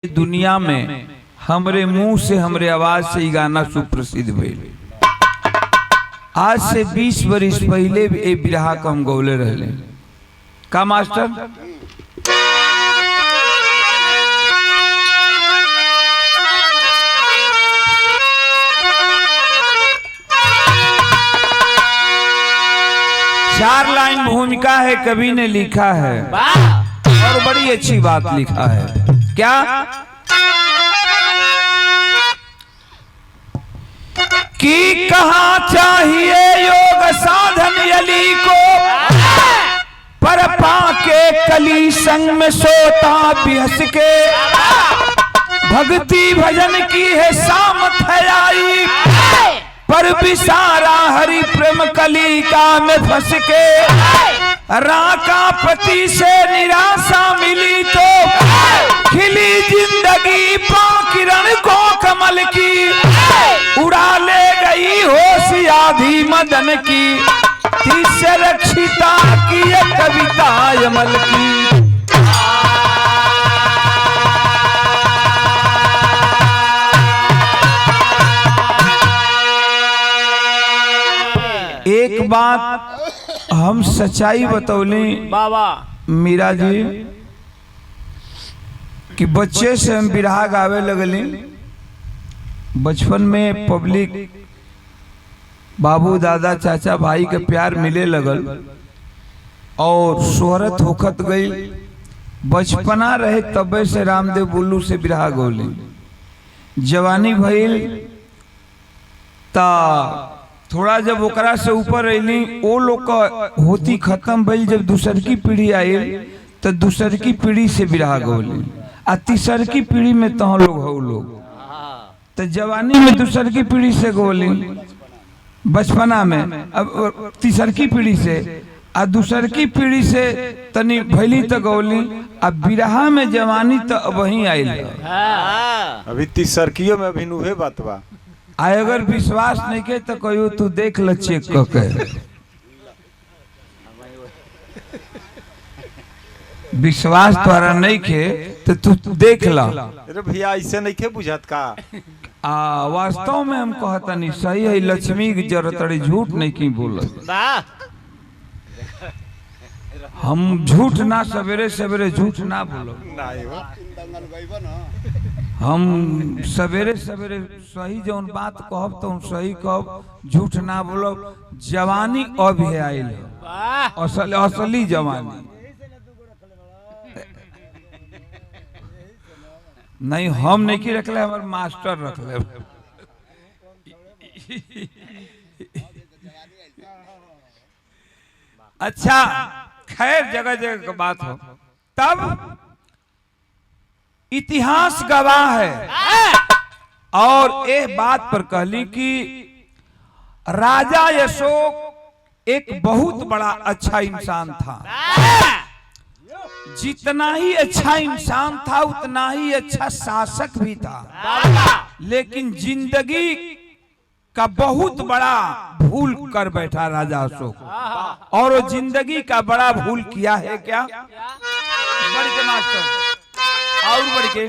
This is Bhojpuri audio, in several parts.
दुनिया में हमरे मुंह से हमरे आवाज से ये गाना सुप्रसिद्ध भइल। आज से 20 वर्ष पहले ए बिरहा को हम गौले रहले का मास्टर। चार लाइन भूमिका है, कवि ने लिखा है और बड़ी अच्छी बात लिखा है। क्या कि कहाँ चाहिए योग साधन यली को, पर पाके कली संग में सोता बिहस के। भक्ति भजन की है सामत है आई, पर बिसारा हरि प्रेम कली का में फंस के। राका पति से निराशा मिली तो खिली जिंदगी पा किरण को कमल की। उड़ा ले गई होश आधी मदन की, तीसरे रक्षिता की ये कविता अमल की। एक बात हम सच्चाई बतौले बाबा मीरा जी कि बच्चे से हम बिरहा गावे लगले। बचपन में पब्लिक बाबू दादा चाचा भाई के प्यार मिले लगल और शोहरत होखत गई। बचपना रहे तबे से रामदेव बुल्लू से बिरहा गौले। जवानी भइल ता थोड़ा जब ओकरा से ऊपर अली वो लोग का होती खत्म भइल। जब दूसर की पीढ़ी आई तो दूसर की पीढ़ी से बिरहा गौले आ तीसर की पीढ़ी में तो लोग हो लोग तो जवानी में दूसर की पीढ़ी से गोली, बचपना में अब तीसर की पीढ़ी से आ दूसर की पीढ़ी से तनी भैली तो गौली। अब बिरहा में जवानी तो अब वही आई अभी तीसरकियों में अभी नुहे बात बा। आय अगर विश्वास नहीं के तो कहो तू देख ल चेक करके। विश्वास तोरा नहीं के तो तू देख ला। अरे भैया ऐसे नहीं के बुझात का। वास्तव में हम कहता नहीं सही है। लक्ष्मी की जरूरत झूठ नहीं की बोल। हम झूठ ना सवेरे सवेरे झूठ ना बोलो। हम सवेरे सवेरे सही जौन बात कहब तो सही कहब, झूठ ना बोलो। जवानी अब है आइल असली जवानी नहीं। हम नहीं की रखले, हमारे मास्टर रखले। अच्छा खैर जगह जगह का बात हो। तब इतिहास गवाह है और एक बात पर कहली कि राजा अशोक एक बहुत बड़ा अच्छा इंसान था। जितना ही अच्छा इंसान था उतना ही अच्छा शासक भी था। लेकिन जिंदगी का बहुत बड़ा भूल कर बैठा राजा अशोक। और वो जिंदगी का बड़ा भूल किया है क्या? बढ़ के मास्टर और बढ़ के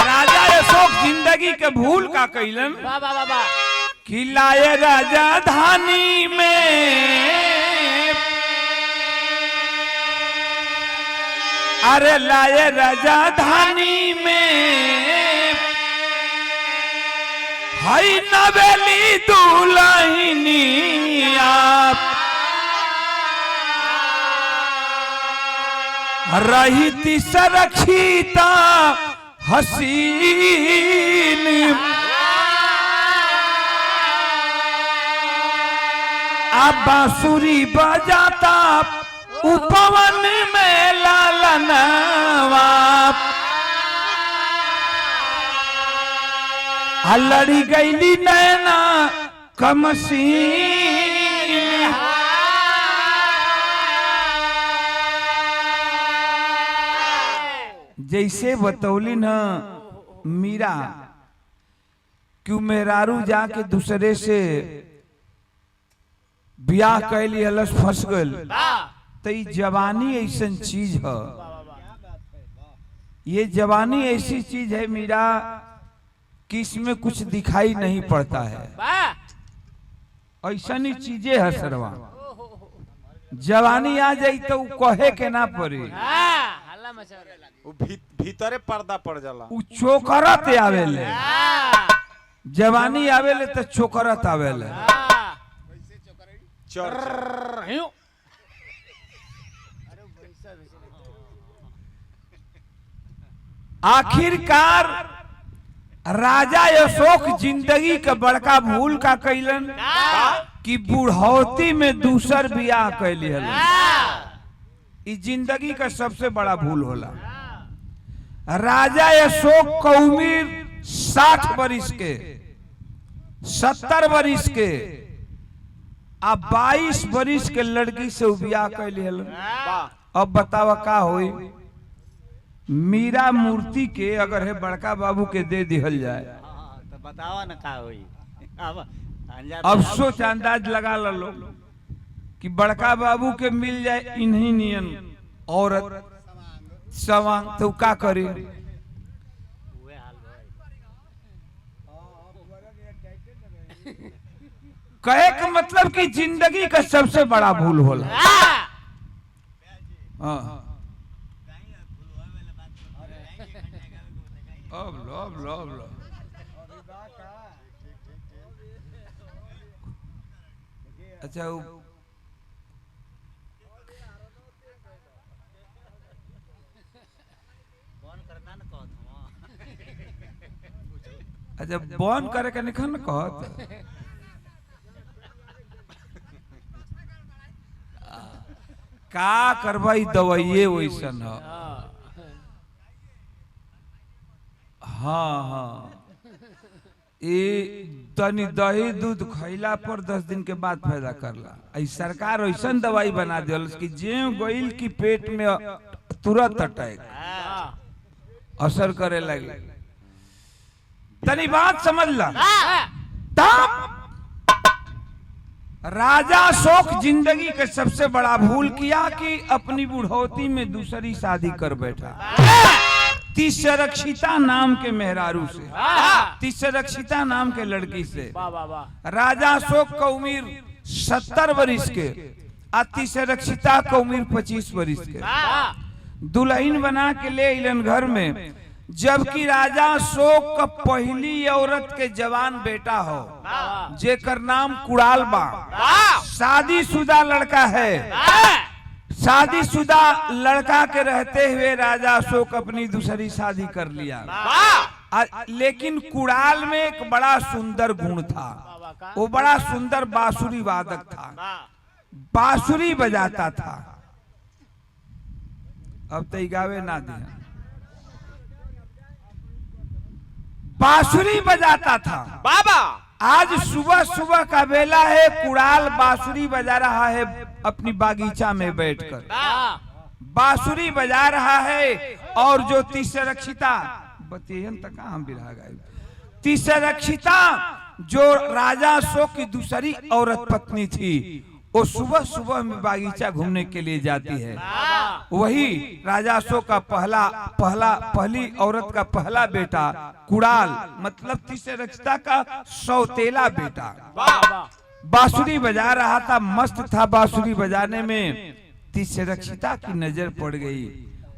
राजा अशोक जिंदगी के भूल का कैलन कि लाए राजधानी में, अरे लाए राजधानी में हई नवेली दुल्हनी आप रही सुरक्षिता हसीन। अब बांसुरी बजाता उपवन में लालनवा, लड़ी गईली नैना कमसीन। जैसे बतौली न मीरा क्यों मेहरारू जाके दूसरे से ब्याह कैली हलस फंस गल तो ये जवानी ऐसी चीज है, ये जवानी ऐसी चीज है मीरा कि इसमें कुछ दिखाई नहीं पड़ता है। ऐसा नहीं चीजें है सरवा, जवानी आ जाई तो कहे के ना पड़े, भीतरे पर्दा पड़ जाला, चोकरत आवेले, जवानी आवेले तो चोकरत आवेले। आखिरकार राजा अशोक जिंदगी का बड़का भूल का कैलन कि बुढ़ौती में दूसर बियाह कैली हल। इस जिंदगी का सबसे बड़ा भूल होला। राजा अशोक का उम्र 60 वर्ष के, 70 वर्ष के, अब 22 वर्ष के लड़की से बियाह कैली हल। अब बतावा का होई? मीरा मूर्ति के अगर है बड़का बाबू के दे दिहल जाए तो बतावा ना का होई। अब सोच अंदाज लगा लो कि बड़का बाबू के मिल जाए इन्हीं नियन औरत सवांग तो का करे? कहे का मतलब कि जिंदगी का सबसे बड़ा भूल होला। हाँ अब लो अच्छा अच्छा बॉन करे का निखन कहत का करवाई दवाइये वैसन है। हाँ ये तनी दही दूध खैला पर 10 दिन के बाद फायदा करला। आई सरकार ऐसा दवाई बना दिल कि जे गोइल की पेट में तुरंत अटैक असर करे लगे। तनी बात समझ ला। राजा अशोक जिंदगी का सबसे बड़ा भूल किया कि अपनी बुढ़ौती में दूसरी शादी कर बैठा। तिसरक्षिता नाम के मेहरारू से, तिसरक्षिता नाम के लड़की से। राजा अशोक का उम्र 70 वर्ष के, तिसरक्षिता का उम्र 25 वर्ष के। दुल्हन बना के ले इलन घर में, जबकि राजा अशोक का पहली औरत के जवान बेटा हो जेकर नाम कुड़ाल बा। शादीशुदा लड़का है। शादीशुदा लड़का के रहते हुए राजा अशोक अपनी दूसरी शादी कर लिया। लेकिन कुड़ाल में एक बड़ा सुंदर गुण था, वो बड़ा सुंदर बांसुरी वादक था, बांसुरी बजाता था। अब तो गावे ना दे, बांसुरी बजाता था बाबा। आज सुबह सुबह का बेला है, कुड़ाल बांसुरी बजा रहा है अपनी बागीचा में बैठकर, बांसुरी बजा रहा है। और जो तिसरक्षिता बतेहन तक हम बिरहा गए, तिसरक्षिता जो राजा अशोक की दूसरी औरत पत्नी थी, वो सुबह सुबह में बागीचा घूमने के लिए जाती है। वही राजा अशोक का पहली औरत का पहला बेटा कुड़ाल, मतलब तिसरक्षिता का सौतेला बेटा, बांसुरी बजा रहा था, मस्त था बांसुरी बजाने में। तिसरक्षिता की नजर पड़ गई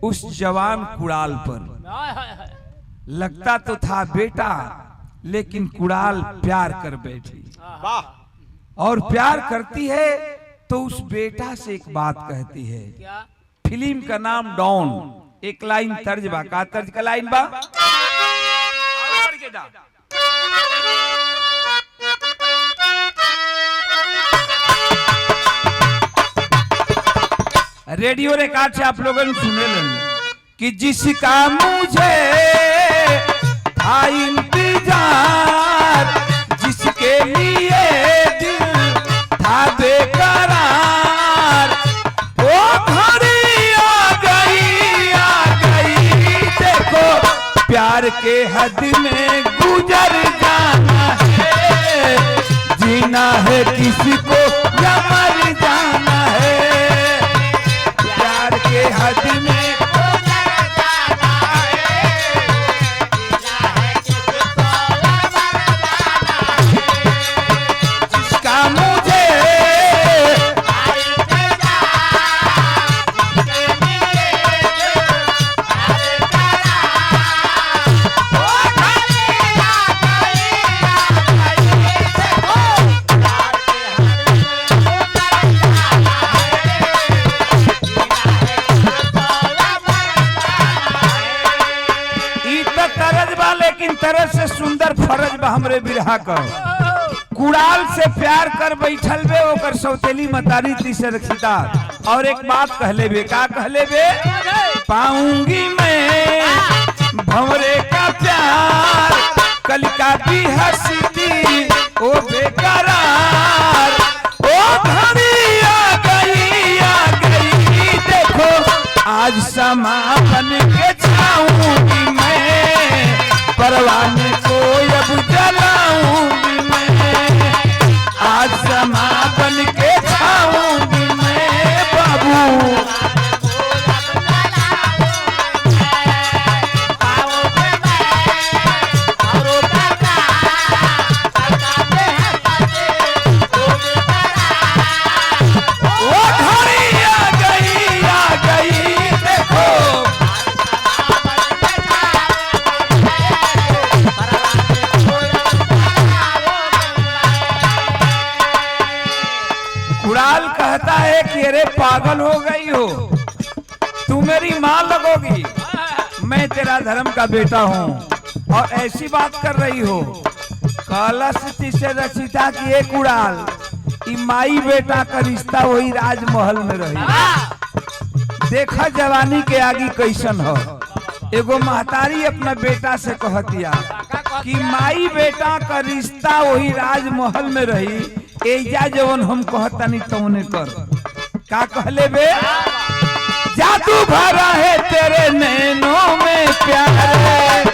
उस जवान कुड़ाल पर। लगता तो था बेटा, लेकिन कुड़ाल प्यार कर बैठी। और प्यार करती है तो उस बेटा से एक बात कहती है। फिल्म का नाम डॉन। एक लाइन तर्ज बा, का तर्ज का लाइन बा? रेडियो रिकॉर्ड से आप लोगों ने सुने कि जिसका मुझे था इंतजार, जिसके लिए दिल था बेकरार, वो घड़ी आ गई। देखो प्यार के हद में गुजर जाना है, जीना है किसी को या मर जाना है। तरह से सुंदर फरज बा हमरे बिरहा का। कुड़ाल से प्यार कर बैठल बे ओकर सौतेली मतारी तीसरक्षिता। और एक बात कहले बे, का कहले बे, पाऊंगी मैं भंवरे का प्यार कलिका भी हंसती ओ बेकरार। ओ घड़ी आ गई देखो आज समा बन के छाऊंगी मैं, परवाने को अब जलाऊंगी मैं, आज समा बन के छाऊंगी मैं बाबू। कुड़ाल कहता है कि अरे पागल हो गई हो, तू मेरी माँ लगोगी, मैं तेरा धर्म का बेटा हूँ और ऐसी बात कर रही हो। कलश से रचिता की एक कुड़ाल, माई बेटा का रिश्ता वही राजमहल में रही। देखा जवानी के आगे कैसन हो। एगो महतारी अपना बेटा से कहतिया कि माई बेटा का रिश्ता वही राजमहल में रही, एजा जवन हम कहतानी तौने कर। का कहले बे, जादू भरा है तेरे नैनों में प्यार,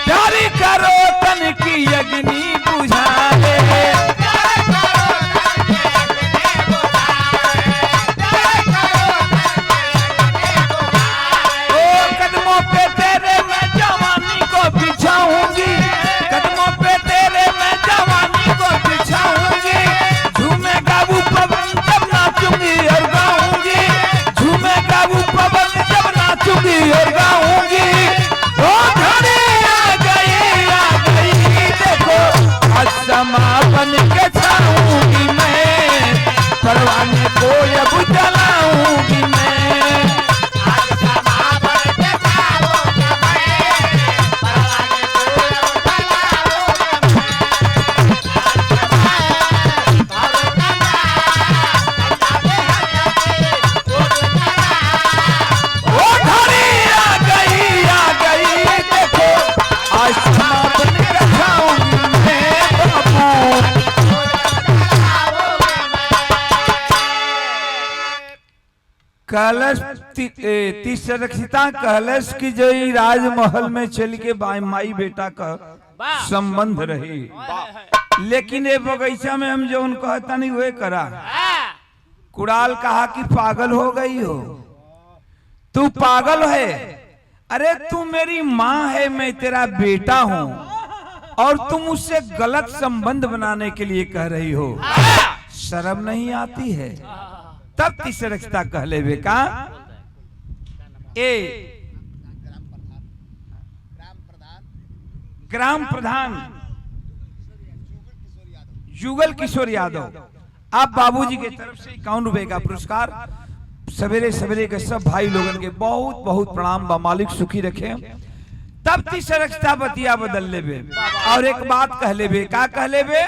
जारी करो तन की अग्नि बुझाए, और गाऊंगी। ओ घड़ी आ गई देखो आज समा बन के छाऊंगी मैं, परवाने को अब जलाऊंगी मैं, आज समा बन के छाऊंगी मैं, परवाने को अब जलाऊंगी कलश तीसरक्षिता कलश की जो राजमहल में चल के माई बेटा का संबंध रही। लेकिन ये बगीचा में हम जो कहता नहीं हुए करा। कुड़ाल कहा कि पागल हो गई हो, तू पागल है, अरे तू मेरी माँ है, मैं तेरा बेटा हूँ और तुम उससे गलत संबंध बनाने के लिए कह रही हो, शर्म नहीं आती है। तब तीसरक्षिता कहले बेका, ग्राम प्रधान जुगल किशोर यादव, आप बाबूजी के तरफ से 51 रुपए का पुरस्कार सवेरे सवेरे के सब भाई लोगन के बहुत बहुत प्रणाम बा, मालिक सुखी रखे। तब तीसरक्षिता बतिया बदल लेबे और एक बात कह लेबे, का कह लेबे,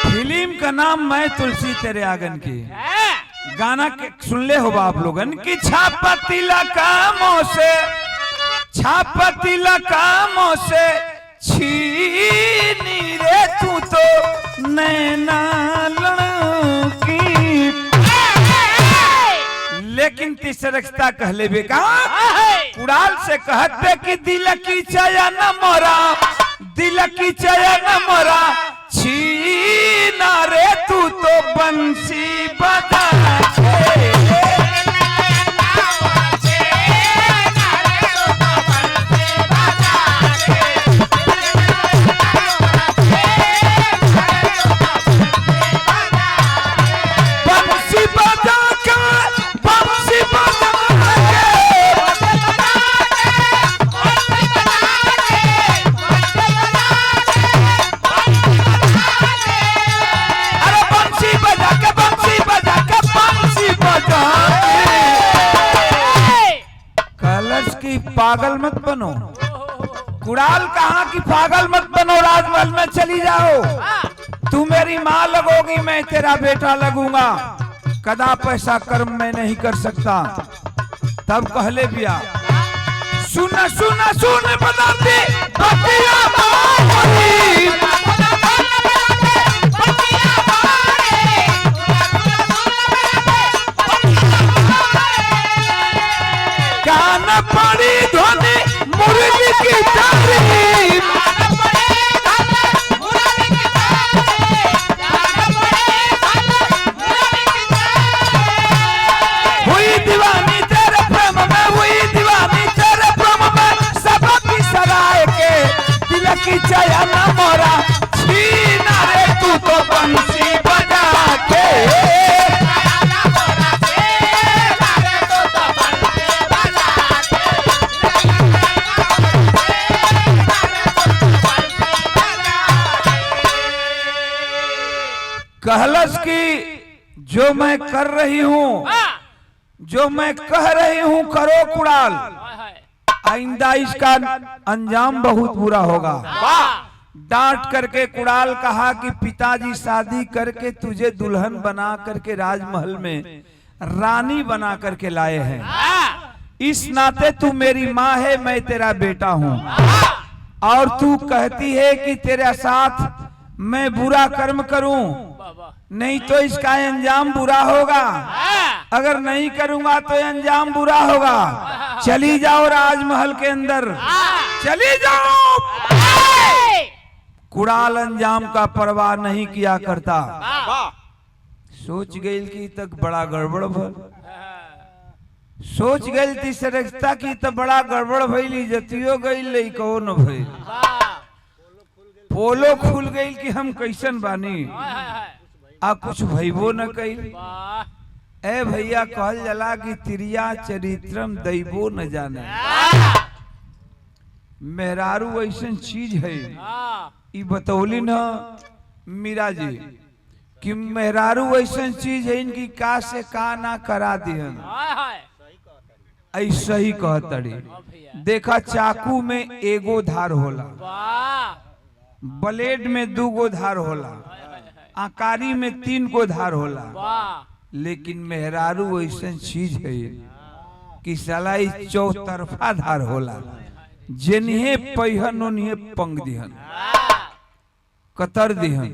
फिल्म का नाम मैं तुलसी तेरे आंगन की, गाना के सुन ले हो आप लोगन की, छापती लकामों से छीनी रे तू तो नैना लड़की। लेकिन तीसरक्षिता कह लेबे का, कुड़ाल से कहते कि दिल की चयन मोरा, दिल की चयन मोरा छीना रे तू तो बंसी बजा की पागल मत बनो। कुणाल कहा कि पागल मत बनो, राजमहल में चली जाओ। तू मेरी माँ लगोगी, मैं तेरा बेटा लगूंगा। कदाप ऐसा कर्म मैं नहीं कर सकता। तब कहले बिया सुन सुन सुन बदलती बतिया मारी। कान पड़ी ध्वनि मुरली की तारीफ। हुई दीवानी तेरे प्रेम में, हुई दीवानी तेरे प्रेम में। सबकी सराय के तिलक की चयन मोरा छीना रे तू तो बंसी बजा के। कहलस की जो मैं कर रही हूँ, जो मैं कह रही हूँ करो कुणाल, आइंदा इसका अंजाम बहुत बुरा होगा। डांट करके कुणाल कहा कि पिताजी शादी करके तुझे दुल्हन बना करके राजमहल में रानी बना करके लाए हैं। इस नाते तू मेरी माँ है, मैं तेरा बेटा हूँ। और तू कहती है कि तेरे साथ मैं बुरा कर्म करूं, नहीं तो इसका अंजाम बुरा होगा। अगर नहीं करूंगा तो अंजाम बुरा होगा। चली जाओ राजमहल के अंदर, चली जाओ। कुणाल अंजाम का परवाह नहीं किया करता। सोच गई कि तक बड़ा गड़बड़ भल, सोच गई थी सरकता की तब बड़ा गड़बड़ भइली। जतियो गई लइको न भइल, पोलो खुल गई कि हम कैसन बानी। आ कुछ भइबो न कइल। ए भैया कहल जला कि तिरिया चरित्रम दैबो न जाने। मेहरारू ऐसन चीज है, ई बतौली न मीरा जी कि मेहरारू ऐसन चीज है इनकी का से का ना करा दिहन। ऐसा ही कहतड़ी। देखा चाकू में एगो धार होला, ब्लेड में 2 गो धार होला, आकारी में 3 गो धार होला। लेकिन मेहरारू ऐसा चीज है कि साला चौतरफा धार होला। जिन्हे पहिन उन्हें पंग दिहन, कतर दिहन।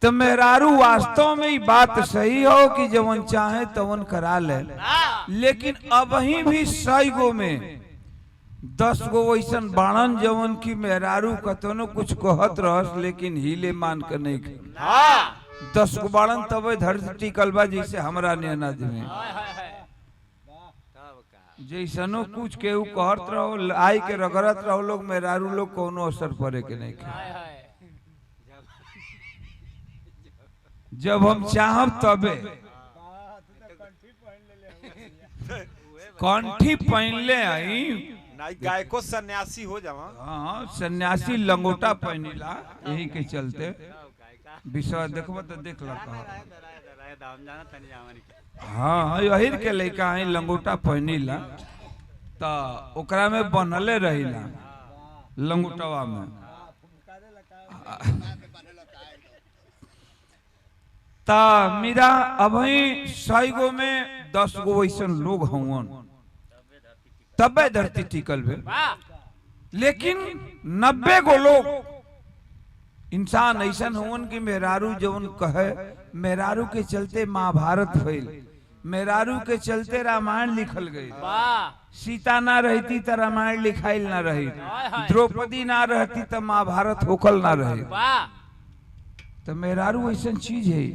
तो मेहरारू वास्तव में ही बात सही हो कि जवन चाहे तवन करा ले। लेकिन अबही भी 100 गो में 10 गो वैसन बाणन जवन की मेहरारू कतनो कुछ कहत रहस, लेकिन हिले मान कर नहीं कर। 10 गो बाणन तब धरती टिकल बा जैसे हमरा नैनाज में। जैसनो कुछ केहू कहत रहो, आई के रगड़त रहो लोग, मेहरारू लोग कोनो असर पड़े के नहीं कर। जब हम चाहब तबे कंठी पहन ले आई। गाय को सन्यासी हो जावा। हाँ, सन्यासी लंगोटा पहनीला, यही के चलते विश्वास देखो तो देख ला। हाँ, यही के लड़का है लंगोटा पहनीला, तो ओकरा में बनले रहीला लंगोटवा में। ता मीरा अभी 100 गो में 10 गो वैसन लोग हवन, तबे धरती टिकल बे। लेकिन 90 गो लोग इंसान ऐसा हवन कि मेहरारू जवन कहे, मेहरारू के चलते महाभारत भइल, मेहरारू के चलते रामायण लिखल गई। सीता ना रहती तो रामायण लिखाइल ना रही, द्रौपदी ना रहती तो महाभारत होकल ना रही। तो मेहरारू ऐसा चीज है,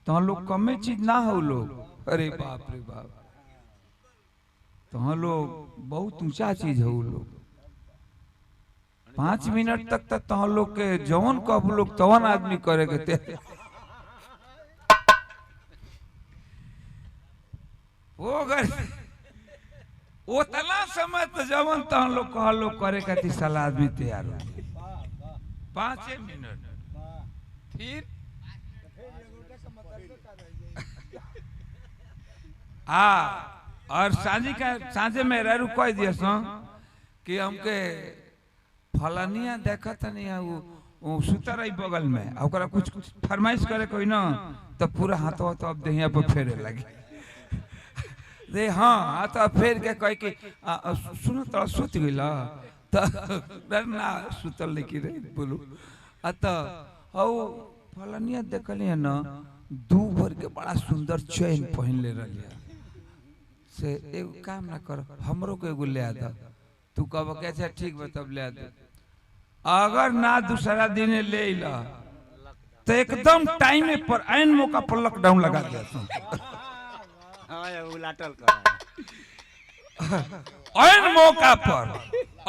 तो लोग कमे चीज ना हो लोग। अरे बाप रे बाप, तो लोग बहुत ऊंचा चीज हो लोग। 5 मिनट तक तो लोग के जवन कब लोग तवन आदमी करे के वो तला समय तो जवन तो लोग कह लोग करे के सलाह आदमी तैयार हो। 5 मिनट फिर और साँझे में रू कह दिया कि हमके फलानिया देखा था नहीं वो सुता रही बगल में और कुछ फरमाइश करे कोई ना तो पूरा हाथों तो अब दहिया पर फेरे लगे दे हाँ हाथ फेर के कह के सुनो तो सुत गई तो ना सुतल नहीं रे बोलू तो फलानिया देखलिए ना दू भर के बड़ा सुंदर चैन पहन ले रही से एगो काम ना कर हमरो को एगो ले आ दो तू कब कैसे ठीक बा तब ले आ दे अगर ना दूसरा दिन ले ला तो एकदम टाइम पर ऐन मौका पर लॉकडाउन लगा दिया उलाटल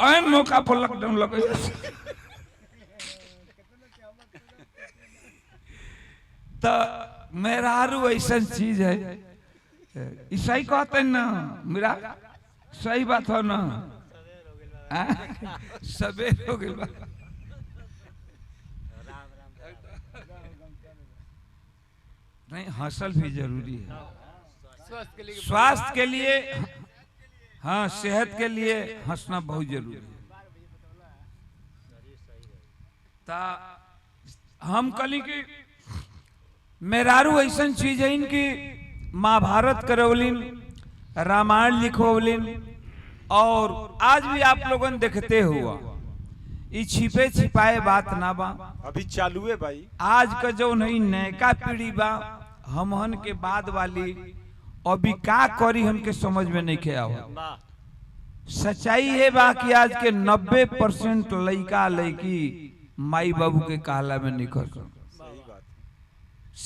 ऐन मौका पर लॉकडाउन लगा तो मेहरारू ऐसा चीज है ईसाई कहते हैं ना मेरा सही बात हो ना सवेर हो गई नहीं हंसल भी जरूरी है स्वास्थ्य के लिए हाँ सेहत के लिए हंसना बहुत जरूरी है ता हम कली की मेहरारू ऐसा चीज है इनकी महाभारत करवलिन रामायण लिखवलिन और आज भी आप लोगन देखते हुआ ये छिपे छिपाए बात ना बा अभी चालू है भाई आज का जो नहीं नयका पीढ़ी बा हमहन के बाद वाली अभी का करी हमके समझ में नहीं खे आओ सच्चाई है बा कि आज के 90% लड़का लड़की माई बाबू के कहला में निकल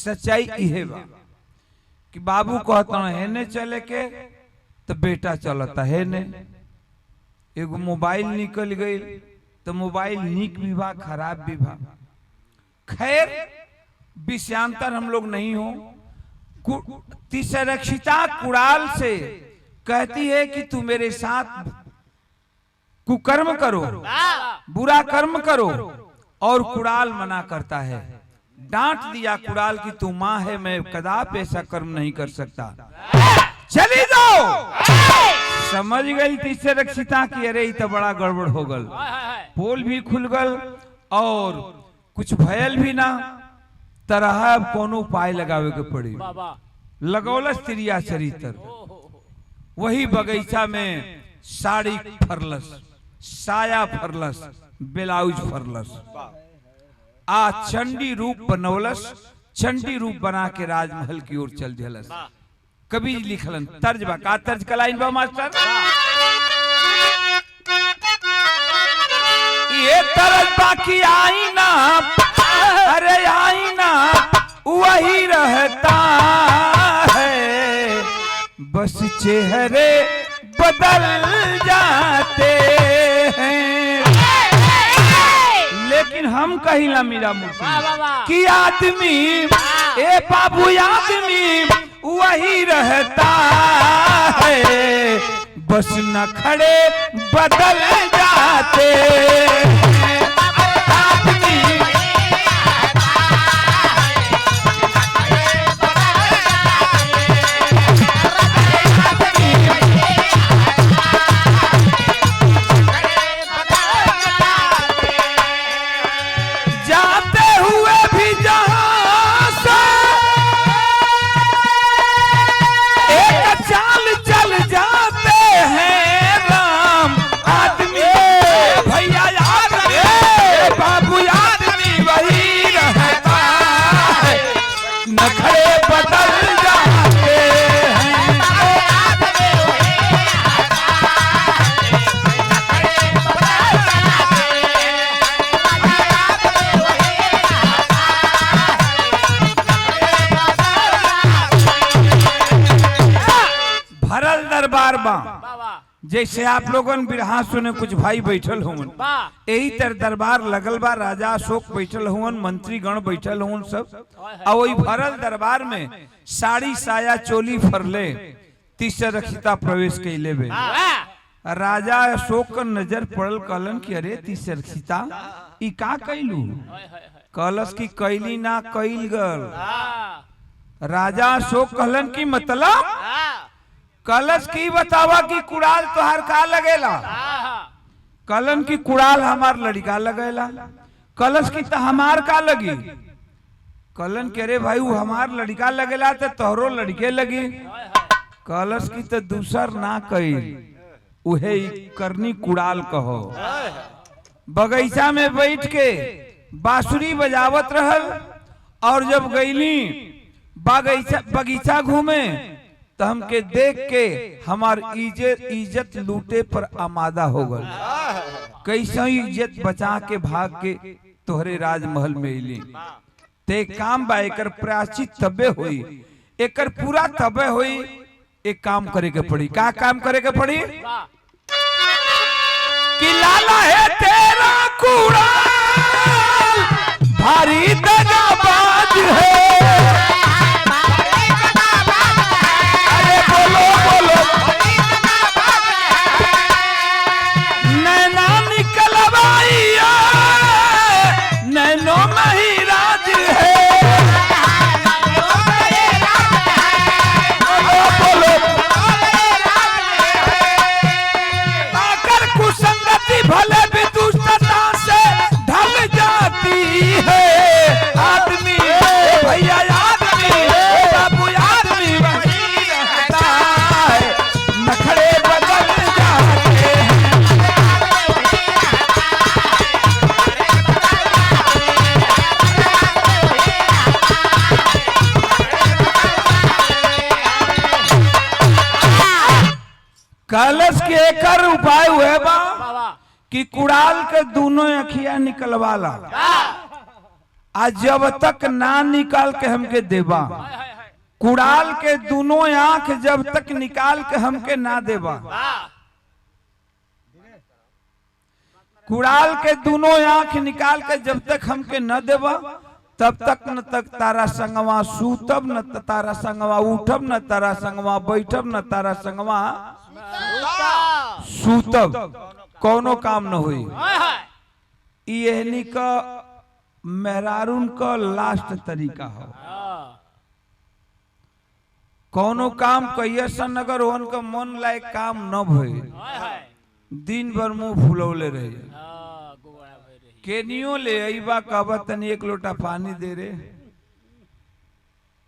सच्चाई ये बा कि बाबू कहता है ने चले के तो बेटा चलता है ने एगो मोबाइल निकल गई तो मोबाइल नीक भी बा खराब भी बा खैर विषयांतर हम लोग नहीं हो तिसरक्षिता कुड़ाल से कहती है कि तू मेरे साथ कुकर्म करो बुरा कर्म करो और कुड़ाल मना करता है डांट दिया कुड़ाल की तू माँ है मैं कदापि ऐसा कर्म नहीं कर सकता चली जाओ समझ गई तिसरक्षिता की अरे तो बड़ा गड़बड़ हो गल पोल भी खुल गल और कुछ भयल भी ना तरह कोनो उपाय लगावे के पड़ी लगौलस त्रिया चरित्र वही बगीचा में साड़ी फरलस साया फरलस ब्लाउज फरलस आ चंडी रूप बनौलस चंडी रूप बना के राजमहल की ओर चल दिलस कभी लिखलन तर्ज बा का तर्ज कलाइन बा मास्टर ये तर्ज बाकी आई ना अरे आई ना वही रहता है बस चेहरे बदल जाते हैं लेकिन हम कहीं ना मेरा मुर्गी कि आदमी ए बाबू आदमी वही रहता है बस न खड़े बदल जाते आदमी जैसे आप लोगन बिरहा सुने कुछ भाई बैठल हुन यही तर दरबार लगल बा राजा अशोक बैठल हुन मंत्री गण बैठल हुन सब और वही भरल दरबार में साड़ी साया चोली फरले तिसरक्षिता प्रवेश कैले बे राजा अशोक का नजर पड़ल कहलन कि अरे तिसरक्षिता ई का कैलू कहलस की कैली ना कैल गल राजा अशोक कहलन की मतलब कलश की बतावा कि कुड़ाल तोहार का लगेला। कलन की कुड़ाल हमार लड़का लगेला। कलश की तो हमार का लगी। कलन के रे भाई वो हमार लड़का लगेला तो तोहरो लड़के लगी। कलश की तो दूसर ना कही उहे करनी कुड़ाल कहो। बगीचा में बैठ के बांसुरी बजावत रहल और जब गईली बगीचा घूमे तो हमके देख के हमार इज्जत लूटे पर आमादा हो गल। कैसे इज्जत बचा के भाग के तोहरे राजमहल में इली। ते काम बा एकर प्रायश्चित तबे होई, एकर पूरा तबे होई। एक काम करे के पड़ी। का काम करे के पड़ी कि लाला है तेरा कुड़ाल भारी दगाबाज है। अरे बोलो बोलो नैना निकलवाइया नैनो में ही राज है। भले भी दुष्टता से ढल जाती है आदमी भैया आदमी बाबू आदमी वही रहता है नखरे बदल जाते हैं। कलश के एकर उपाय हुए बा कि कुड़ाल के दोनों अखिया निकलवाला। आज जब तक ना निकाल के हमके देबा। कुड़ाल के दोनों आंख जब तक निकाल के हमके ना देबा। कुड़ाल के दोनों आंख निकाल के जब तक हमके न देबा तब तक न तक तारा संगवा सूतब न तारा संगवा उठब न तारा संगवा बैठब न तारा संगवा सूतब। कोनो काम न हुई। यहनी का मेहरारून का लास्ट तरीका हो। कोनो काम कैसन अगर उनका मन लायक काम न भइल दिन भर मुंह फुलौले रहे। केनियो ले अइबा कहबा तनी एक लोटा पानी दे रे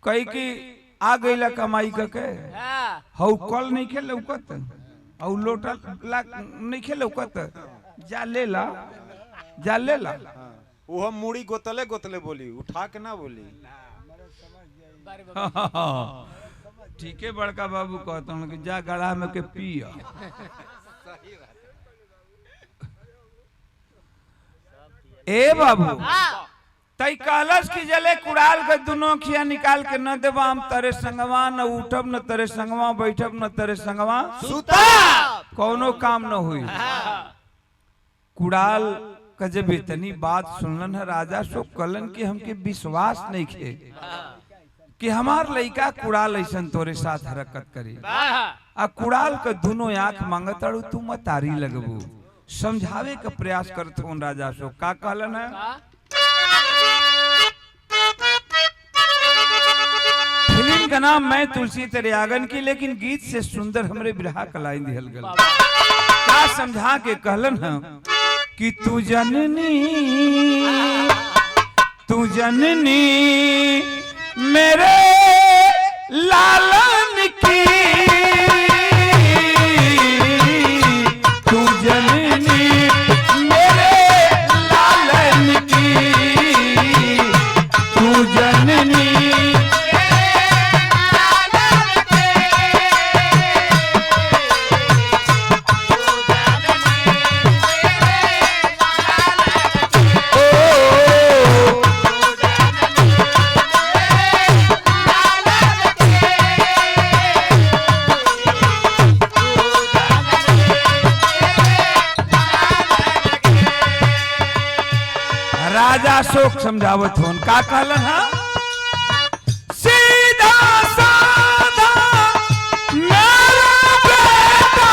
कई की आ गईला कमाई के हऊ कल नहीं खेल लौकत और लोटा नहीं खेल लौकत जा ले ला वो हम मुड़ी गोतले गोतले बोली उठा के ना बोली। ठीक है बड़का बाबू कहता हूँ कि जा गड़ा में के पिया। ए बाबू तई कलश की जले कुड़ाल के दोनों अखिया निकाल के न देवा हम तेरे संगवा न उठब न तेरे संगवा बैठब न तेरे संगवा सूतब। कोनो काम न हुई। कुड़ाल का जब इतनी बात सुनलन है राजा सो कलन के हमके विश्वास नहीं खे कि हमार लइका कुड़ाल ऐसा तोरे साथ हरकत करी। आ कुड़ाल के दोनों आंख मांगत अड़ू तू मतारी लगबू। समझावे का प्रयास करत हूँ राजा सो का कहलन है। फिल्म का नाम मैं तुलसी तेरे आंगन की लेकिन गीत से सुंदर हमरे बिरहा कलाई दिहल गल। का समझा के कहलन है कि तू जननी मेरे लालन की तू जननी मेरे लालन की तू जननी राजा शोक समझावत होन का कहलन है। सीधा साधा मेरा बेटा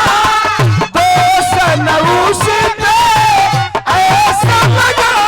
दोष न उसपे ऐसा लगाओ।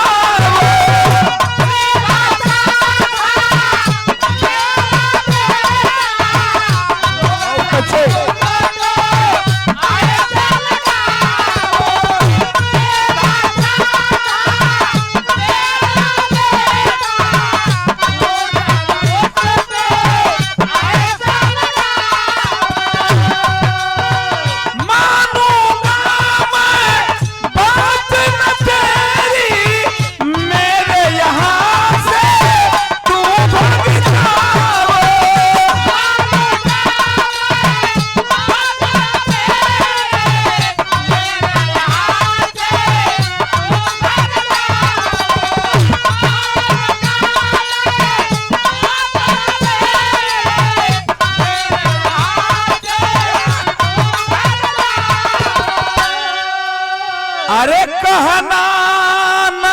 अरे कहना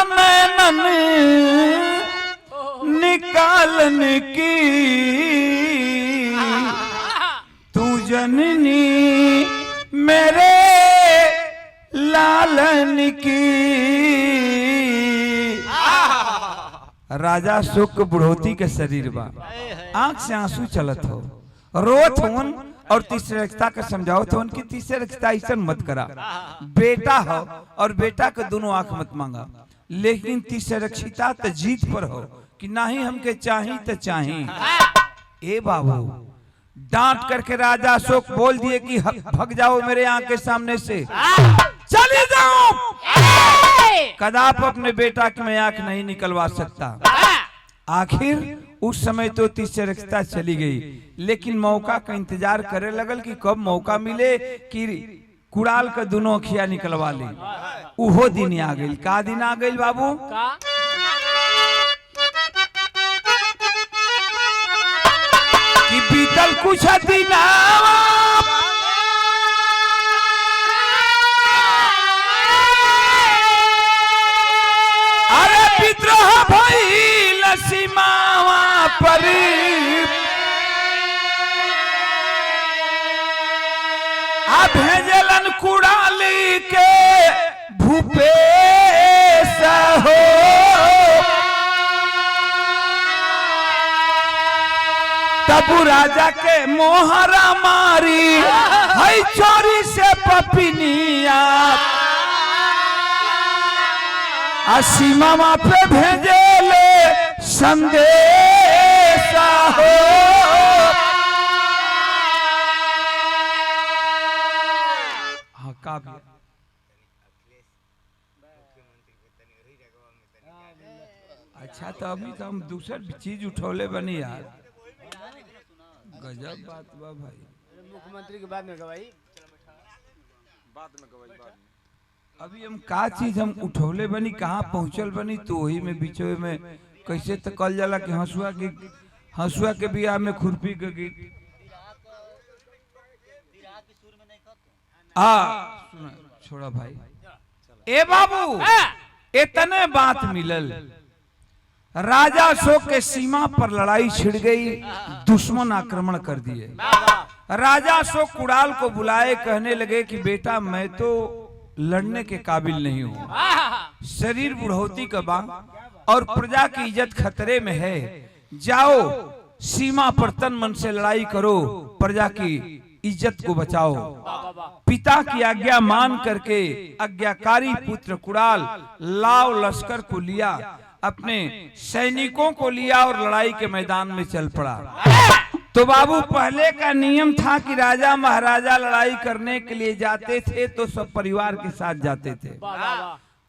नैनन निकालन की तू जननी मेरे लालन की। राजा शुक बुढ़ोती के शरीर बा, आंख से आंसू चलत हो, रोत होन और तीसरे रक्षता का समझावत हो कि तीसरे रक्षता ऐसा मत करा, बेटा हो और बेटा के दोनों आंख मत मांगा। लेकिन तीसरे रक्षिता तो जीत पर हो कि नहीं हमके चाही तो चाही। ए बाबू डांट करके राजा अशोक बोल दिए कि भाग जाओ मेरे आंख के सामने से, चले जाओ, कदाप अपने बेटा की मैं आंख नहीं निकलवा सकता। आखिर उस समय तो तीसरे रक्षता चली गई, लेकिन मौका का इंतजार करे लगल कि कब मौका मिले कि कुड़ाल का दोनों अखिया निकलवा ले। उहो दिन आ गई। का दिन आ गई बाबू? कि बीतल कुछ दिन अरे विद्रोह भइल सीमावा पर, भेजलन कुड़ाली के भूपेश हो। तब राजा के मोहरा मारी हई चोरी से पपिनिया, सीमा पे भेजेले संदेश हो। अच्छा तो अभी तो हम दूसर चीज उठौले बनी यार, गजब बात बा भाई। मुख्यमंत्री के बाद में गवाही, अभी हम का चीज हम उठौले बनी, कहाँ पहुंचल बनी, तो वही में बीचो में कैसे तो कल जाला कि हंसुआ के बियाह में खुरपी के गीत। सुना छोड़ा भाई। ए बाबू इतने बात मिलल, राजा अशोक के सीमा पर लड़ाई छिड़ गई, दुश्मन आक्रमण कर दिए। राजा अशोक कुड़ाल को बुलाए, कहने लगे कि बेटा मैं तो लड़ने के काबिल नहीं हूं, शरीर बुढ़ौती का बा और प्रजा की इज्जत खतरे में है, जाओ सीमा पर तन मन से लड़ाई करो, प्रजा की इज्जत को बचाओ। पिता की आज्ञा मान करके आज्ञाकारी पुत्र कुड़ाल लाव लश्कर को लिया, अपने सैनिकों को लिया और लड़ाई के मैदान में चल पड़ा। तो बाबू पहले का नियम था कि राजा महाराजा लड़ाई करने के लिए जाते थे तो सब परिवार के साथ जाते थे।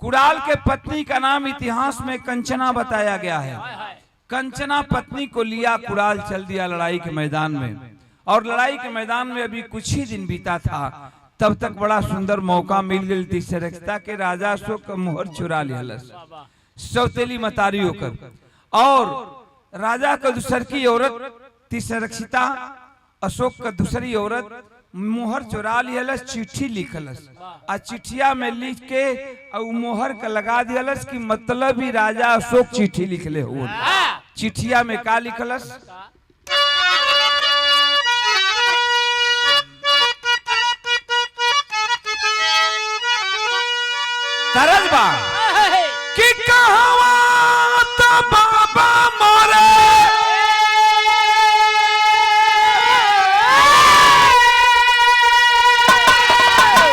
कुड़ाल के पत्नी का नाम इतिहास में कंचना बताया गया है। कंचना पत्नी को लिया कुड़ाल चल दिया लड़ाई के मैदान में, और लड़ाई के मैदान में अभी कुछ ही दिन बीता था, तब तक बड़ा सुंदर मौका मिल गई तीसरे रक्षता के राजा अशोक का मुहर चुरा लिया सौतेली मतारी होकर, और राजा का दूसर की औरत तीसरे रक्षिता अशोक का दूसरी औरत मोहर चुरा लियलस, चिट्ठी लिखलस, आ चिट्ठिया में लिख के मोहर का लगा दियलस कि मतलब ही राजा अशोक चिट्ठी लिखले हो। चिट्ठिया में का लिखलस? तरज बा कि कहवा तो बाबा मोरे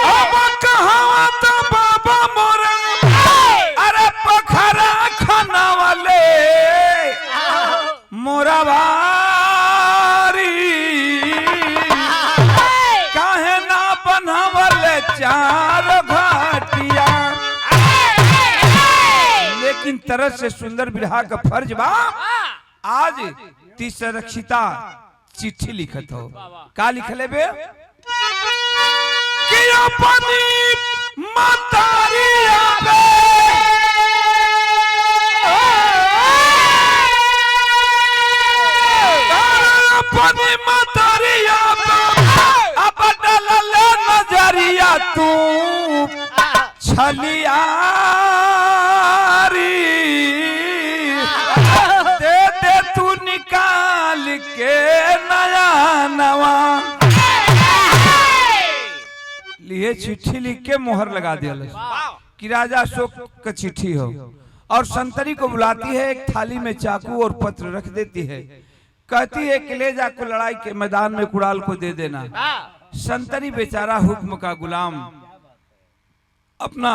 अब कहवा तो बाबा मोरे, अरे पोखरा खाना वाले मोरा बारी काहे ना बनावले चार घाटिया। लेकिन तरस से सुंदर बिरहा का फर्ज बा, आज तीसरा रक्षिता चिट्ठी लिखत हो। का लिखले बे कि अपनी मतारिया पे अपनी मतारिया पे अब डलले नजरिया तू छलिया लिए चिट्ठी लिख के मोहर लगा दिया कि राजा अशोक का चिट्ठी हो, और संतरी को बुलाती है, एक थाली में चाकू और पत्र रख देती है, कहती है कि ले जाकर लड़ाई के मैदान में कुड़ाल को दे देना। संतरी बेचारा हुक्म का गुलाम अपना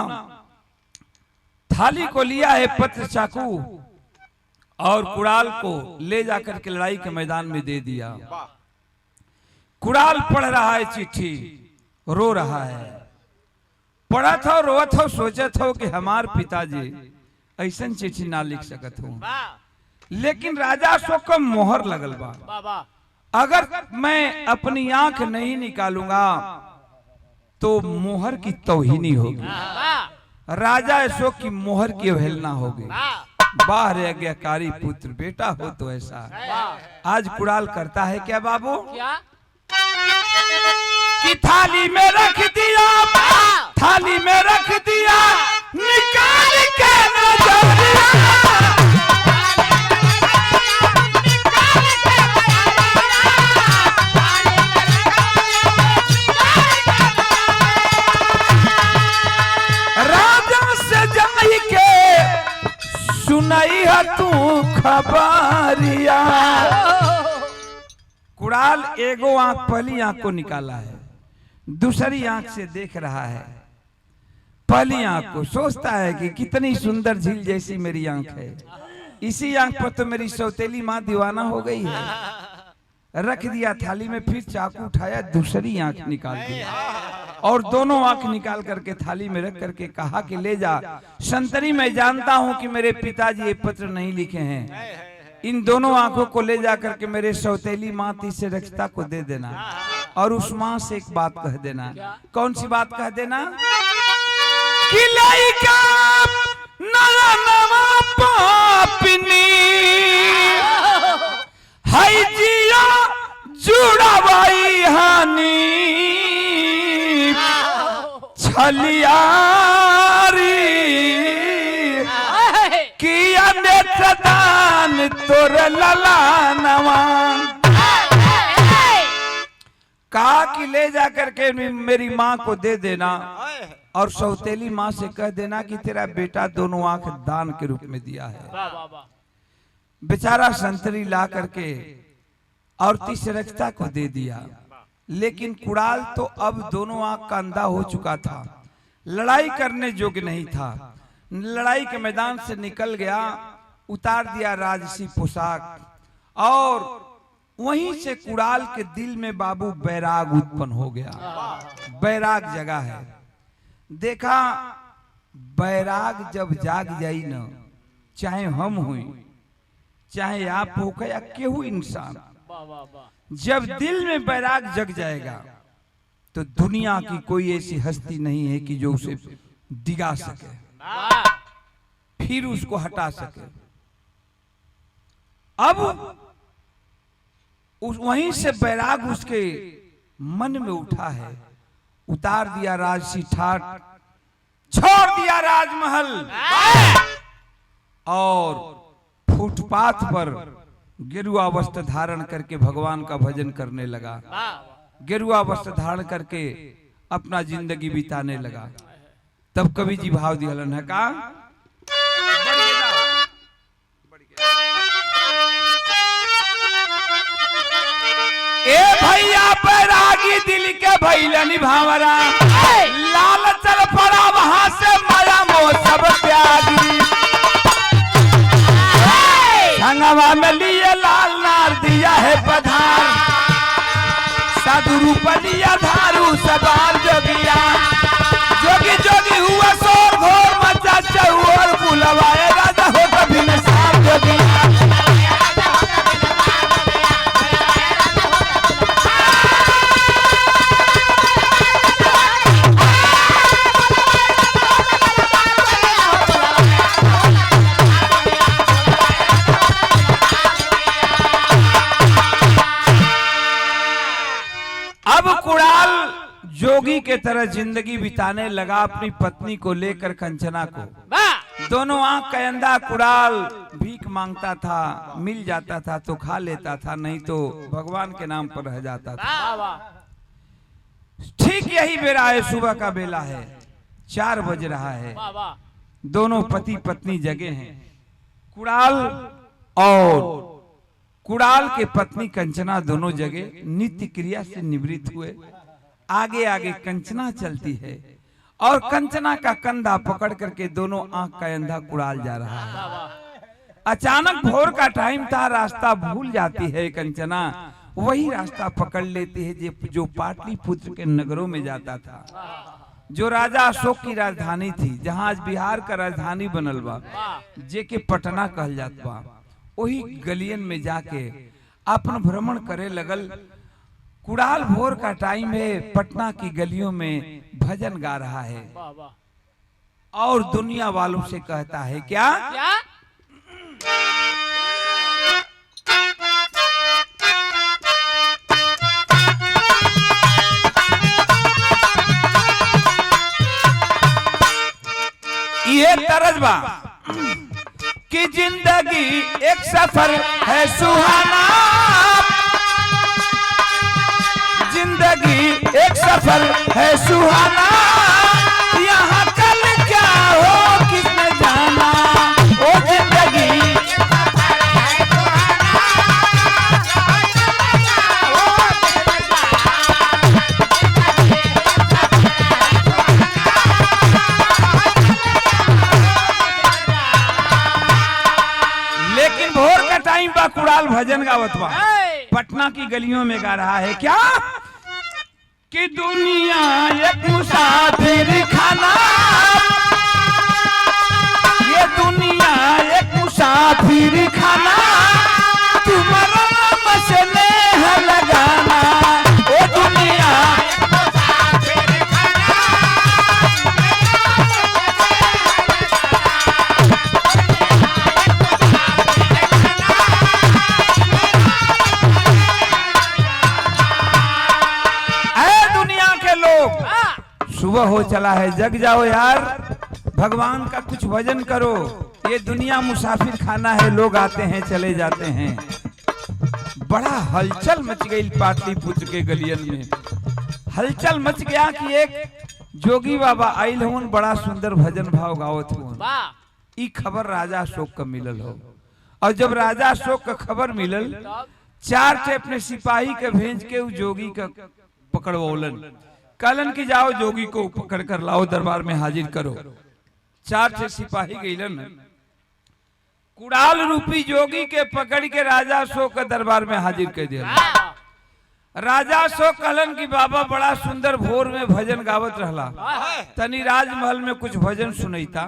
थाली को लिया है, पत्र चाकू और कुड़ाल को ले जाकर के लड़ाई के मैदान में दे दिया। कुड़ाल पढ़ रहा है चिट्ठी, रो रहा है, पढ़ा था रोवत हो, सोचत हो कि हमार पिताजी ऐसन चिट्ठी ना लिख सकत हूँ, लेकिन राजा अशोक को मोहर लगल बा, अगर मैं अपनी आंख नहीं निकालूंगा तो मोहर की तौहीनी होगी, राजा अशोक की मोहर की अवहेलना होगी। बाहर आज्ञाकारी पुत्र, बेटा हो तो ऐसा। आज कुड़ाल करता है क्या बाबू? कि थाली में रख दिया, थाली में रख दिया, निकाल के नजरिया, राजा से जाई के सुनाई है तू खबरिया। कुड़ाल एगो आंख, पहली आंख को निकाला है, दूसरी आंख से देख रहा है। पहली आंख को सोचता है कि कितनी सुंदर झील जैसी मेरी आंख है, इसी आंख पर तो मेरी सौतेली माँ दीवाना हो गई है। रख दिया थाली में, फिर चाकू उठाया, दूसरी आंख निकाल दी और दोनों आंख निकाल करके थाली में रख करके कहा कि ले जा संतरी, मैं जानता हूं कि मेरे पिताजी ये पत्र नहीं लिखे हैं, इन दोनों आंखों को ले जा करके मेरे सौतेली माँ तीसरे रक्षिता को दे देना, और उस माँ से एक बात कह देना। कौन सी बात कह देना? कि लइका नया नवा पापिनी हाय जिया जुड़ावाई हानी छलियारी किया नेत्रदान तोर ललानवा। कहा कि ले जाकर के मेरी माँ को दे देना और सौतेली माँ से कह देना कि तेरा बेटा दोनों आंख दान के रूप में दिया है। बेचारा संतरी ला करके और तीसरक्षता को दे दिया, लेकिन कुड़ाल तो अब दोनों आंख का अंधा हो चुका था, लड़ाई करने योग्य नहीं था। लड़ाई के मैदान से निकल गया, उतार दिया राजसी पोशाक, और वहीं से कुड़ाल के दिल में बाबू बैराग उत्पन्न हो गया। बैराग जगा है, देखा बैराग जब जाग जाई न, चाहे हम हुई चाहे आप हो या केहू इंसान, जब दिल में बैराग जग जाएगा तो दुनिया की कोई ऐसी हस्ती नहीं है कि जो उसे डिगा सके, फिर उसको हटा सके। अब वहीं से बैराग उसके मन में उठा है, उतार दिया राजसी ठाट, छोड़ दिया राजमहल और फुटपाथ पर गेरुआ वस्त्र धारण करके भगवान का भजन करने लगा। गेरुआ वस्त्र धारण करके अपना जिंदगी बिताने लगा। तब कवि जी भाव दिहलन है का, ए भैया बैरागी दिल के भैलन भावरा, लाल चल पड़ा वहां से माया मोह सब त्यागी, संगवा में लिए लाल नार दिया है पधार, साधु रूप लिया धारू सवार जोगिया, जोगी जोगी हुआ शोर घोर मचा चहुर बुलवाए राजा हो कभी न सार जोगिया। अब कुड़ाल जोगी के तरह जिंदगी बिताने लगा, अपनी पत्नी को लेकर कंचना को। दोनों आंख का अंधा कुड़ाल भीख मांगता था, मिल जाता था तो खा लेता था, नहीं तो भगवान के नाम पर रह जाता था। ठीक यही बेरा है, सुबह का बेला है, 4 बज रहा है। दोनों पति पत्नी जगे हैं। कुणाल और कुणाल के पत्नी कंचना दोनों जगे, नित्य क्रिया से निवृत्त हुए। आगे आगे कंचना चलती है और कंचना का कंधा पकड़ करके दोनों आंख का अंधा कुणाल जा रहा है। अचानक भोर का टाइम था, रास्ता भूल जाती है कंचना, वही रास्ता पकड़ लेती है जो पाटलिपुत्र के नगरों में जाता था, जो राजा अशोक की राजधानी थी, जहां आज बिहार का राजधानी बनल बा, जे के पटना कहल जात बा। वही गलियन में जाके अपन भ्रमण करे लगल। कुणाल भोर का टाइम है, पटना की गलियों में भजन गा रहा है और दुनिया वालों से कहता है क्या? ये तरज बा कि जिंदगी एक सफर है सुहाना, जिंदगी एक सफर है सुहाना, यहाँ कल क्या हो किसने जाना। ओ जिंदगी कुणाल भजन गावत बा, पटना की गलियों में गा रहा है क्या? कि दुनिया एक मुसाफिर खाना, ये दुनिया एक मुसाफिर खाना, तुम्हारा मसले है लगाना। ओ दुनिया सुबह हो चला है, जग जाओ यार, भगवान का कुछ भजन करो। ये दुनिया मुसाफिर खाना है, लोग आते हैं चले जाते हैं। बड़ा हलचल मच गई पाटलिपुत्र के गलियन में। हलचल मच गया कि एक जोगी बाबा आइल होन, बड़ा सुंदर भजन भाव गावत होन। ई खबर राजा अशोक का मिलल हो, और जब राजा अशोक का खबर मिलल, 4 ठे अपने सिपाही के भेज के उस जोगी का पकड़वौलन। कलन की जाओ जोगी को पकड़ कर लाओ, दरबार में हाजिर करो। 4 ठे सिपाही गईलन, कुणाल रूपी जोगी के पकड़ के राजा अशोक के दरबार में हाजिर कर दिया। राजा अशोक कहलन की बाबा बड़ा सुंदर भोर में भजन गावत रहला, तनी राजमहल में कुछ भजन सुनैता।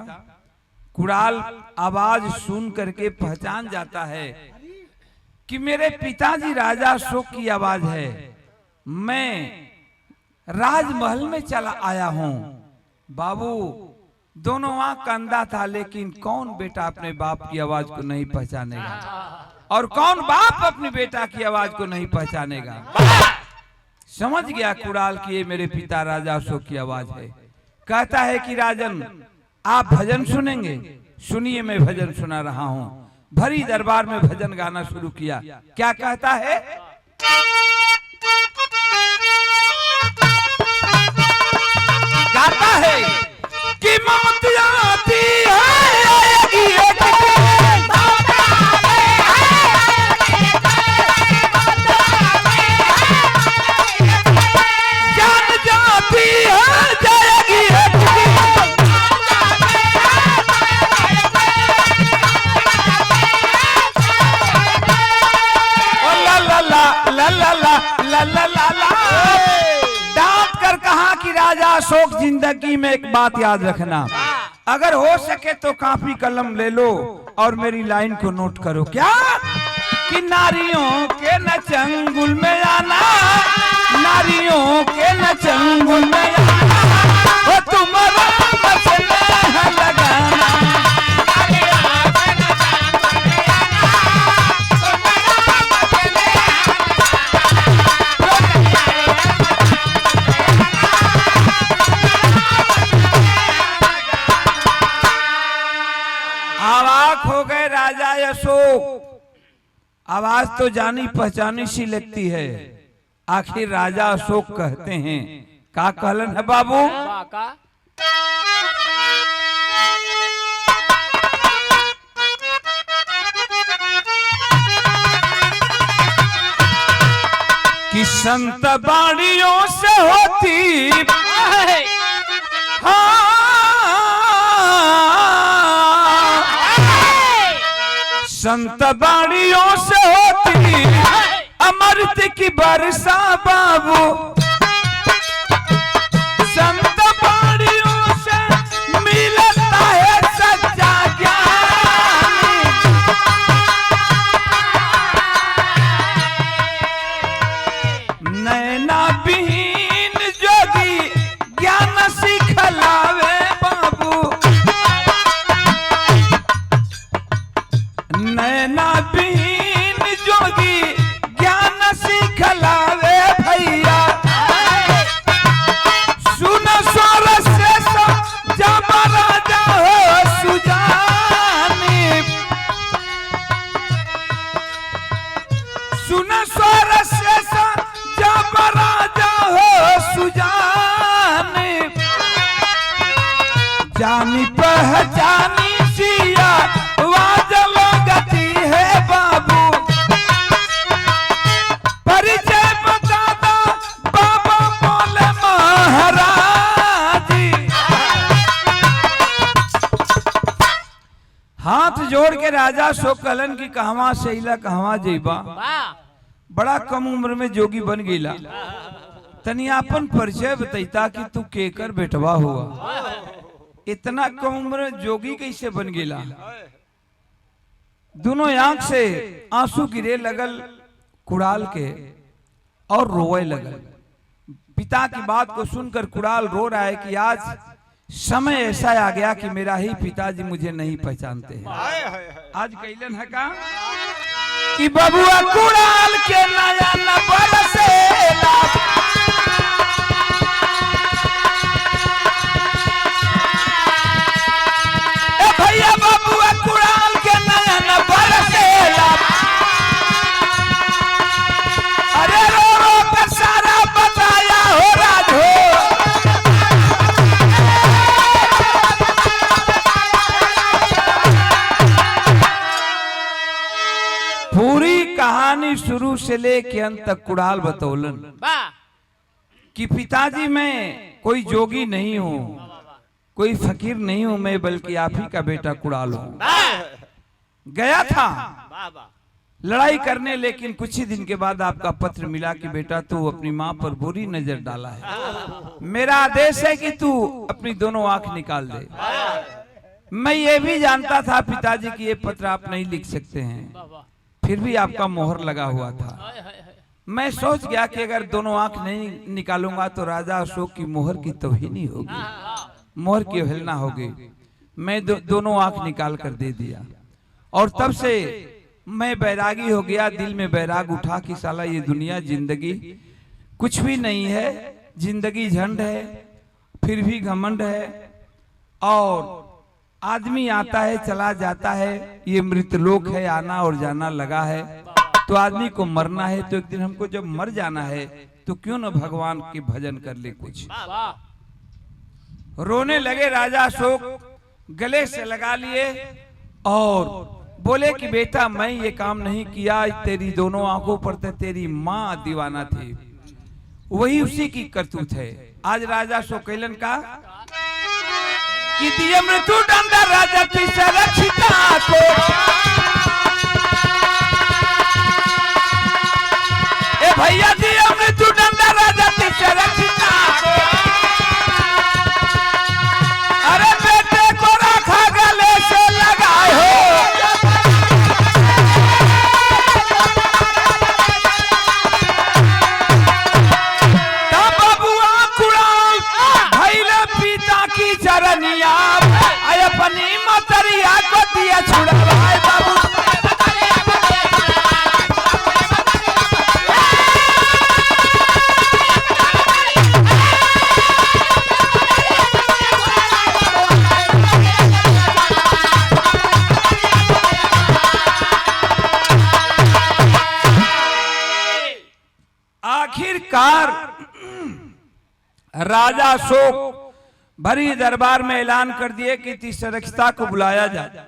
कुणाल आवाज सुन करके पहचान जाता है कि मेरे पिताजी राजा अशोक की आवाज है, मैं राजमहल में चला आया हूं। बाबू दोनों आंख का अंधा था, लेकिन कौन बेटा अपने बाप की आवाज को नहीं पहचानेगा, और कौन बाप अपने बेटा की आवाज को नहीं पहचानेगा। समझ गया कुणाल कि ये मेरे पिता राजा अशोक की आवाज है। कहता है कि राजन आप भजन सुनेंगे? सुनिए, मैं भजन सुना रहा हूं। भरी दरबार में भजन गाना शुरू किया। क्या कहता है? गाता है कि मौत आती जान जाती है, जाएगी ला ला ला ला ला ला ला ला ला। डांट कर कहा कि राजा अशोक जिंदगी में एक बात याद रखना, अगर हो सके तो कापी कलम ले लो और मेरी लाइन को नोट करो। क्या? कि नारियों के न चंगुल में आना, नारियों के न चंगुल में आना, वो तुम्हारा मसला है लगाना। हो गए राजा अशोक। आवाज तो जानी पहचानी सी लगती है। आखिर राजा अशोक कहते हैं का कहलन है बाबू? वाह का कि संत बाणियों से होती संत बाणियों से होती अमृत की वर्षा बाबू। संत बाणियों से मिलता है सच्चा ज्ञान। नैना विहीन जोगी ज्ञान सिखलावे बाबू। नैना विहीन जोगी ज्ञान सिखलावे भैया। सुन स्वर से जब राजा हो सुजानी। सुन स्वर से जब राजा हो सुजानी। जानी पहचानी सिया वाजल गति है बाबू। परिचय बता दो बाबा बोले महाराज। हाथ जोड़ के राजा सो कहलन की कहवा सैला कहवा जेबा। वाह बड़ा कम उम्र में जोगी बन गईला। तनी अपन परिचय बतैता कि तू केकर बेटवा हुआ। इतना कम उम्र में जोगी कैसे बन गईला? दोनों आंख से आंसू गिरे लगल कुड़ाल के और रोए लगल। पिता की बात को सुनकर कुड़ाल रो रहा है कि आज समय ऐसा आ गया कि मेरा ही पिताजी मुझे नहीं पहचानते हैं। आज कैलन है का कि बबुआ कुड़ाल के नया न बरसेला। ए भैया बबुआ कुड़ाल के नया न बरसेला। अरे रो रो कर सारा बताया हो राधो। पूरी कहानी शुरू से लेके अंत तक कुड़ाल बतौलन वाह कि पिताजी मैं कोई जोगी नहीं हूँ, कोई फकीर नहीं हूँ मैं, बल्कि आप ही का बेटा कुड़ाल हूँ। गया था वाह वाह लड़ाई करने, लेकिन कुछ ही दिन के बाद आपका पत्र मिला कि बेटा तू अपनी माँ पर बुरी नजर डाला है। मेरा आदेश है कि तू अपनी दोनों आंख निकाल दे। मैं ये भी जानता था पिताजी कि ये पत्र आप नहीं लिख सकते हैं, फिर भी आपका मोहर लगा हुआ था। मैं सोच गया कि अगर दोनों आंख नहीं निकालूंगा तो राजा अशोक की मोहर की तौहीनी होगी, मोहर की अवहेलना होगी। मैं दोनों आंख निकाल कर दे दिया और तब से मैं बैरागी हो गया। दिल में बैराग उठा कि साला ये दुनिया जिंदगी कुछ भी नहीं है, जिंदगी झंड है, फिर भी घमंड है और आदमी आता है चला जाता है, ये मृतलोक है, आना और जाना लगा है। तो आदमी को मरना है तो एक दिन हमको जब मर जाना है तो क्यों न भगवान के भजन कर ले कुछ। रोने लगे राजा अशोक, गले से लगा लिए और बोले कि बेटा मैं ये काम नहीं किया, तेरी दोनों आंखों पर तो तेरी माँ दीवाना थी, वही उसी की करतूत है। आज राजा अशोक कैलन का कि दिए मृत्यु दंड राजा रक्षिता को। ए भैया दिए मृत्यु दंड राजा रक्षिता को। अरे बेटे को रखा गले से लगाए हो। तब बबुआ कुड़ाल भैले पिता की चरनिया, अपनी मतरिया को दिया छुड़वाए बाबू। राजा अशोक भरी दरबार में ऐलान कर दिए कि तीसरक्षता को बुलाया जाए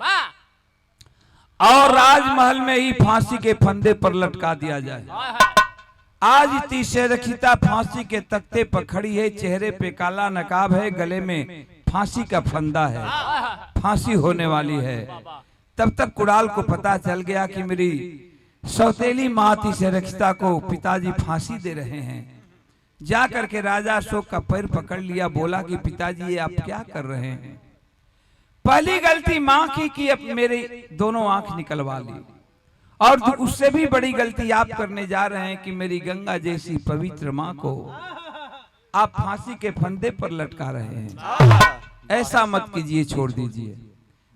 और राजमहल में ही फांसी के फंदे पर लटका दिया जाए। आज तीसरक्षिता फांसी के तख्ते पर खड़ी है, चेहरे पे काला नकाब है, गले में फांसी का फंदा है, फांसी होने वाली है। तब तक कुणाल को पता चल गया कि मेरी सौतेली माँ तीसरक्षिता को पिताजी फांसी दे रहे हैं। जा करके राजा अशोक का पैर पकड़ लिया, बोला कि पिताजी ये आप क्या कर रहे हैं? पहली गलती माँ की कि अब मेरे दोनों आंख निकलवा ली, और उससे भी बड़ी गलती आप करने जा रहे हैं कि मेरी गंगा जैसी पवित्र माँ को आप फांसी के फंदे पर लटका रहे हैं। ऐसा मत कीजिए, छोड़ दीजिए।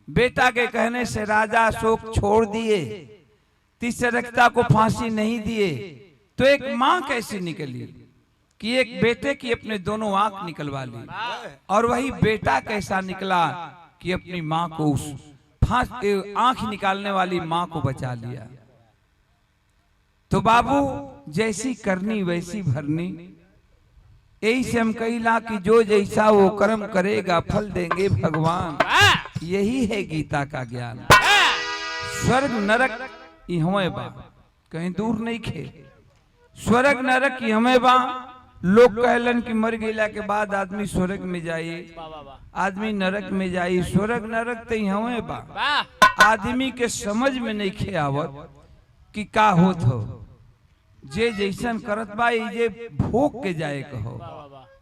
बेटा के कहने से राजा अशोक छोड़ दिए, तीसरक्षता को फांसी नहीं दिए, तो एक माँ कैसे निकली कि एक बेटे की अपने दोनों आंख निकलवा ली, और वही बेटा कैसा निकला कि अपनी माँ को उस आंख निकालने वाली माँ को बचा लिया। तो बाबू जैसी करनी वैसी भरनी, यही से हम कहिला कि जो जैसा वो कर्म करेगा फल देंगे भगवान। यही है गीता का ज्ञान। स्वर्ग नरक इहवे बा, कहीं दूर नहीं खे। स्वर्ग नरक इहवे बा। लोग कहलन कि मर गईला के बाद आदमी स्वर्ग में जाई, आदमी नरक में जाई। स्वर्ग नरक तो इहवे बा। आदमी के समझ में नहीं खे आवत कि का होत हो। जे जैसन करत बा जे भोग के जाए कहो।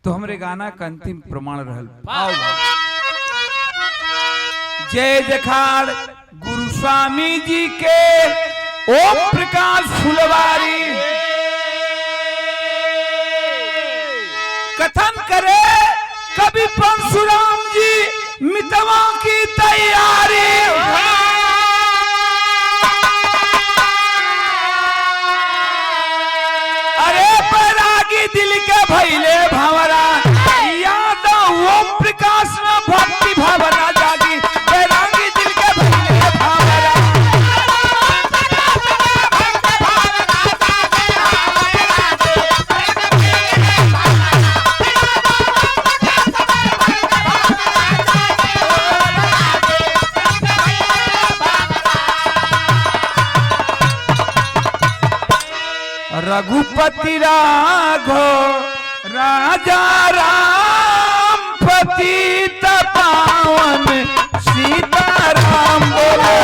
तो हमरे गाना का अंतिम प्रमाण रहल। जय जखाड़ गुरु स्वामी जी के ओम प्रकाश फुलवारी। कथन करे कवि परशुराम जी मितवा की तैयारी। अरे बैरागी दिल के भैले भंवरा, याद ओम प्रकाश में भक्ति भावना जागी। बैरागी दिल के भैले भंवरा, रघुपति राघव राजा राम पतित पावन सीताराम बोलो।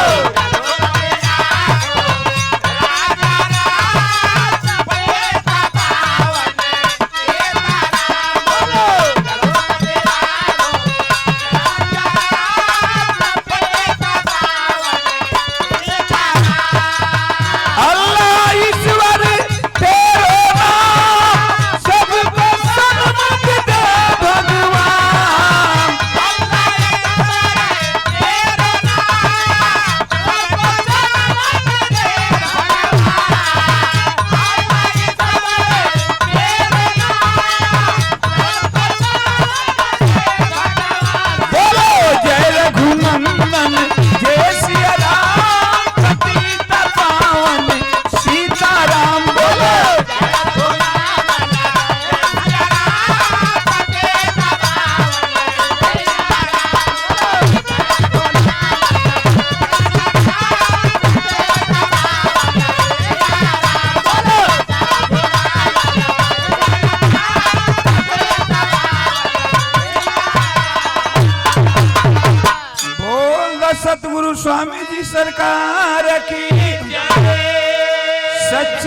सतगुरु स्वामी जी सरकार की जय। सच